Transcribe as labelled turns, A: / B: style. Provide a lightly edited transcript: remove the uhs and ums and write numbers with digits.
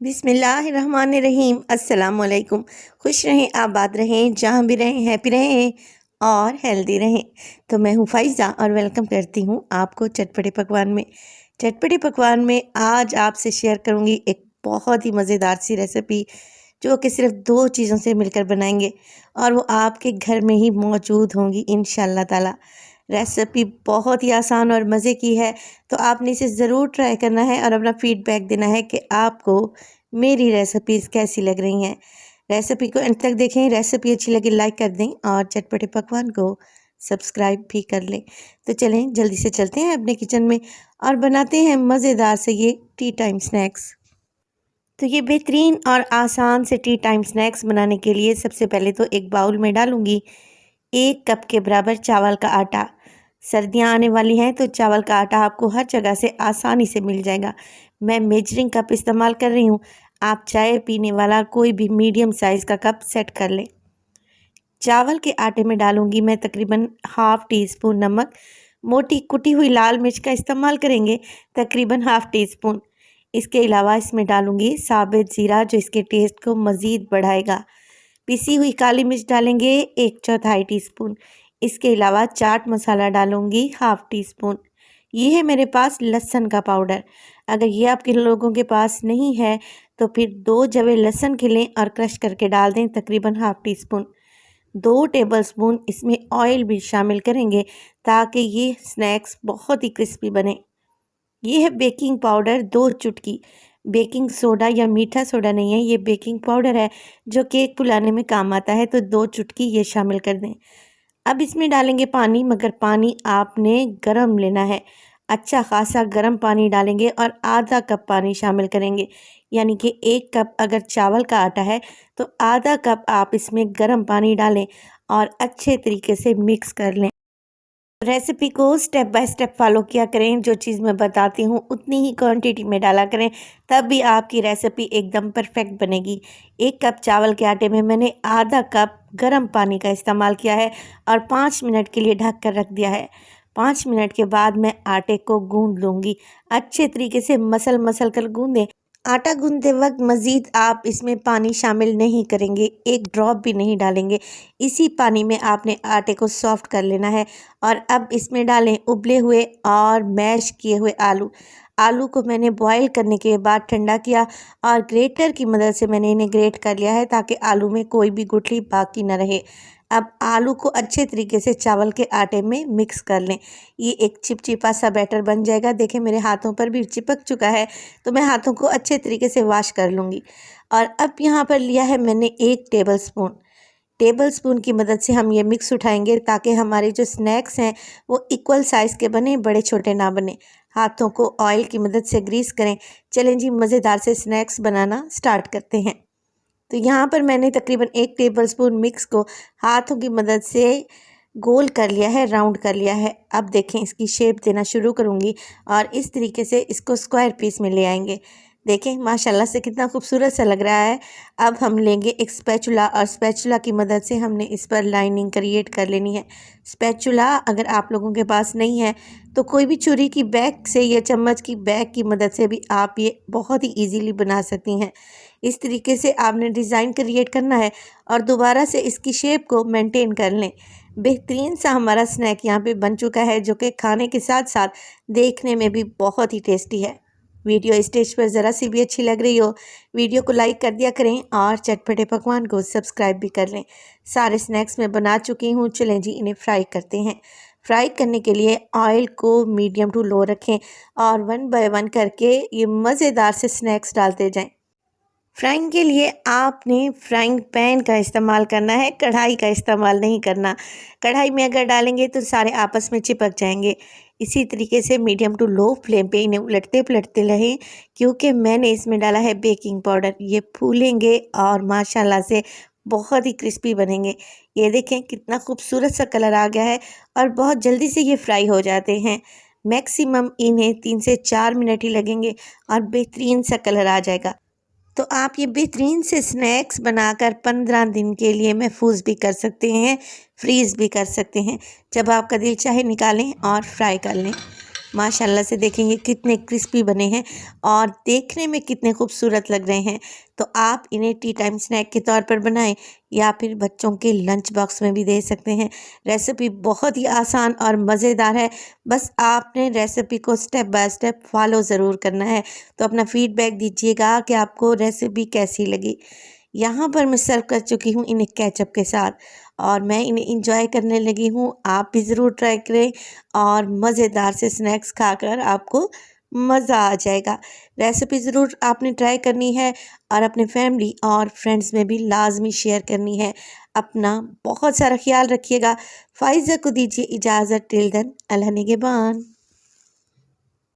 A: बिस्मिल्लाहिर्रहमानिर्रहीम। अस्सलाम वालेकुम। खुश रहें, आबाद रहें, जहाँ भी रहें हैप्पी रहें और हेल्दी रहें। तो मैं हूँ फ़ाइज़ा और वेलकम करती हूँ आपको चटपटे पकवान में। चटपटे पकवान में आज आपसे शेयर करूँगी एक बहुत ही मज़ेदार सी रेसिपी, जो कि सिर्फ 2 चीज़ों से मिलकर बनाएंगे और वो आपके घर में ही मौजूद होंगी इंशाअल्लाह ताला। रेसिपी बहुत ही आसान और मज़े की है, तो आपने इसे ज़रूर ट्राई करना है और अपना फीडबैक देना है कि आपको मेरी रेसिपीज़ कैसी लग रही हैं। रेसिपी को अंत तक देखें, रेसिपी अच्छी लगे लाइक कर दें और चटपटे पकवान को सब्सक्राइब भी कर लें। तो चलें जल्दी से चलते हैं अपने किचन में और बनाते हैं मज़ेदार से ये टी टाइम स्नैक्स। तो ये बेहतरीन और आसान से टी टाइम स्नैक्स बनाने के लिए सबसे पहले तो एक बाउल में डालूंगी 1 कप के बराबर चावल का आटा। सर्दियां आने वाली हैं तो चावल का आटा आपको हर जगह से आसानी से मिल जाएगा। मैं मेजरिंग कप इस्तेमाल कर रही हूँ, आप चाय पीने वाला कोई भी मीडियम साइज़ का कप सेट कर लें। चावल के आटे में डालूंगी मैं तकरीबन हाफ़ टी स्पून नमक, मोटी कुटी हुई लाल मिर्च का इस्तेमाल करेंगे तकरीबन हाफ़ टी स्पून। इसके अलावा इसमें डालूंगी साबित ज़ीरा, जो इसके टेस्ट को मज़ीद बढ़ाएगा। पिसी हुई काली मिर्च डालेंगे 1/4 टीस्पून। इसके अलावा चाट मसाला डालूंगी हाफ़ टी स्पून। ये है मेरे पास लहसुन का पाउडर। अगर ये आपके लोगों के पास नहीं है तो फिर 2 जवे लहसुन के लें और क्रश करके डाल दें तकरीबन हाफ़ टी स्पून। 2 टेबलस्पून इसमें ऑयल भी शामिल करेंगे ताकि ये स्नैक्स बहुत ही क्रिस्पी बने। ये है बेकिंग पाउडर 2 चुटकी। बेकिंग सोडा या मीठा सोडा नहीं है, ये बेकिंग पाउडर है जो केक फुलाने में काम आता है, तो 2 चुटकी ये शामिल कर दें। अब इसमें डालेंगे पानी, मगर पानी आपने गरम लेना है। अच्छा खासा गरम पानी डालेंगे और आधा कप पानी शामिल करेंगे, यानी कि 1 कप अगर चावल का आटा है तो आधा कप आप इसमें गरम पानी डालें और अच्छे तरीके से मिक्स कर लें। रेसिपी को स्टेप बाय स्टेप फॉलो किया करें, जो चीज़ मैं बताती हूँ उतनी ही क्वांटिटी में डाला करें, तब भी आपकी रेसिपी एकदम परफेक्ट बनेगी। 1 कप चावल के आटे में मैंने आधा कप गर्म पानी का इस्तेमाल किया है और 5 मिनट के लिए ढक कर रख दिया है। 5 मिनट के बाद मैं आटे को गूंद लूँगी। अच्छे तरीके से मसल कर गूंदें। आटा गूंदते वक्त मज़ीद आप इसमें पानी शामिल नहीं करेंगे, एक ड्रॉप भी नहीं डालेंगे। इसी पानी में आपने आटे को सॉफ्ट कर लेना है और अब इसमें डालें उबले हुए और मैश किए हुए आलू। आलू को मैंने बॉईल करने के बाद ठंडा किया और ग्रेटर की मदद से मैंने इन्हें ग्रेट कर लिया है ताकि आलू में कोई भी गुठली बाकी न रहे। अब आलू को अच्छे तरीके से चावल के आटे में मिक्स कर लें। ये एक चिपचिपा सा बैटर बन जाएगा। देखें मेरे हाथों पर भी चिपक चुका है, तो मैं हाथों को अच्छे तरीके से वॉश कर लूँगी। और अब यहाँ पर लिया है मैंने 1 टेबलस्पून की मदद से हम ये मिक्स उठाएंगे ताकि हमारे जो स्नैक्स हैं वो इक्वल साइज़ के बने, बड़े छोटे ना बने। हाथों को ऑयल की मदद से ग्रीस करें। चलें जी, मज़ेदार से स्नैक्स बनाना स्टार्ट करते हैं। तो यहाँ पर मैंने तकरीबन 1 टेबलस्पून मिक्स को हाथों की मदद से गोल कर लिया है, राउंड कर लिया है। अब देखें इसकी शेप देना शुरू करूँगी और इस तरीके से इसको स्क्वायर पीस में ले आएंगे। देखें माशाल्लाह से कितना खूबसूरत सा लग रहा है। अब हम लेंगे एक स्पैचुला और स्पैचुला की मदद से हमने इस पर लाइनिंग क्रिएट कर लेनी है। स्पैचुला अगर आप लोगों के पास नहीं है तो कोई भी छुरी की बैक से या चम्मच की बैक की मदद से भी आप ये बहुत ही ईजीली बना सकती हैं। इस तरीके से आपने डिज़ाइन क्रिएट करना है और दोबारा से इसकी शेप को मेंटेन कर लें। बेहतरीन सा हमारा स्नैक यहाँ पे बन चुका है, जो कि खाने के साथ साथ देखने में भी बहुत ही टेस्टी है। वीडियो स्टेज पर ज़रा सी भी अच्छी लग रही हो, वीडियो को लाइक कर दिया करें और चटपटे पकवान को सब्सक्राइब भी कर लें। सारे स्नैक्स मैं बना चुकी हूँ, चलें जी इन्हें फ्राई करते हैं। फ्राई करने के लिए ऑयल को मीडियम टू लो रखें और 1 बाय 1 करके ये मज़ेदार से स्नैक्स डालते जाएं। फ्राइंग के लिए आपने फ्राइंग पैन का इस्तेमाल करना है, कढ़ाई का इस्तेमाल नहीं करना। कढ़ाई में अगर डालेंगे तो सारे आपस में चिपक जाएंगे। इसी तरीके से मीडियम टू लो फ्लेम पे इन्हें उलटते पलटते रहें, क्योंकि मैंने इसमें डाला है बेकिंग पाउडर। ये फूलेंगे और माशाल्लाह से बहुत ही क्रिस्पी बनेंगे। ये देखें कितना खूबसूरत सा कलर आ गया है और बहुत जल्दी से ये फ्राई हो जाते हैं। मैक्सिमम इन्हें 3 से 4 मिनट ही लगेंगे और बेहतरीन सा कलर आ जाएगा। तो आप ये बेहतरीन से स्नैक्स बनाकर 15 दिन के लिए महफूज भी कर सकते हैं, फ्रीज़ भी कर सकते हैं। जब आपका दिल चाहे निकालें और फ्राई कर लें। माशाल्लाह से देखेंगे कितने क्रिस्पी बने हैं और देखने में कितने खूबसूरत लग रहे हैं। तो आप इन्हें टी टाइम स्नैक के तौर पर बनाएं या फिर बच्चों के लंच बॉक्स में भी दे सकते हैं। रेसिपी बहुत ही आसान और मज़ेदार है। बस आपने रेसिपी को स्टेप बाय स्टेप फॉलो ज़रूर करना है। तो अपना फीडबैक दीजिएगा कि आपको रेसिपी कैसी लगी। यहाँ पर मैं सर्व कर चुकी हूँ इन्हें केचप के साथ और मैं इन्हें इंजॉय करने लगी हूँ। आप भी ज़रूर ट्राई करें और मज़ेदार से स्नैक्स खाकर आपको मज़ा आ जाएगा। रेसिपी ज़रूर आपने ट्राई करनी है और अपने फैमिली और फ्रेंड्स में भी लाजमी शेयर करनी है। अपना बहुत सारा ख्याल रखिएगा। फ़ाइज़ा को दीजिए इजाज़त। टिल देन अल्लाह निगहबान।